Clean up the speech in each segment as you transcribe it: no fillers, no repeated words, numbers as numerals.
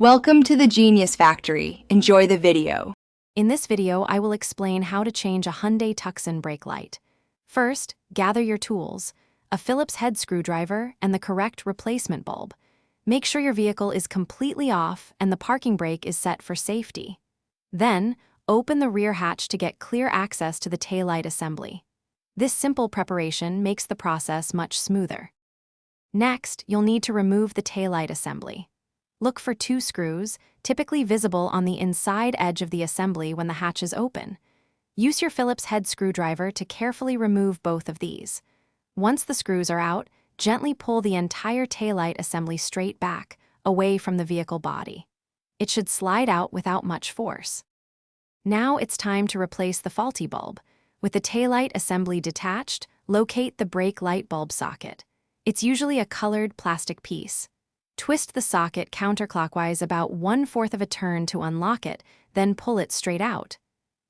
Welcome to the Genius Factory. Enjoy the video. In this video, I will explain how to change a Hyundai Tucson brake light. First, gather your tools, a Phillips head screwdriver, and the correct replacement bulb. Make sure your vehicle is completely off and the parking brake is set for safety. Then, open the rear hatch to get clear access to the taillight assembly. This simple preparation makes the process much smoother. Next, you'll need to remove the taillight assembly. Look for two screws, typically visible on the inside edge of the assembly when the hatch is open. Use your Phillips head screwdriver to carefully remove both of these. Once the screws are out, gently pull the entire taillight assembly straight back, away from the vehicle body. It should slide out without much force. Now it's time to replace the faulty bulb. With the taillight assembly detached, locate the brake light bulb socket. It's usually a colored plastic piece. Twist the socket counterclockwise about 1/4 of a turn to unlock it, then pull it straight out.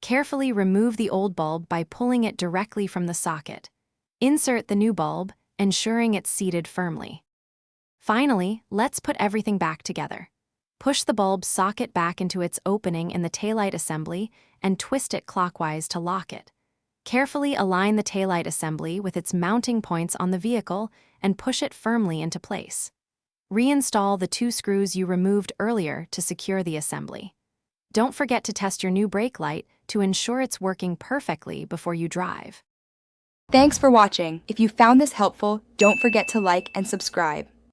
Carefully remove the old bulb by pulling it directly from the socket. Insert the new bulb, ensuring it's seated firmly. Finally, let's put everything back together. Push the bulb socket back into its opening in the taillight assembly and twist it clockwise to lock it. Carefully align the taillight assembly with its mounting points on the vehicle and push it firmly into place. Reinstall the two screws you removed earlier to secure the assembly. Don't forget to test your new brake light to ensure it's working perfectly before you drive. Thanks for watching. If you found this helpful, don't forget to like and subscribe.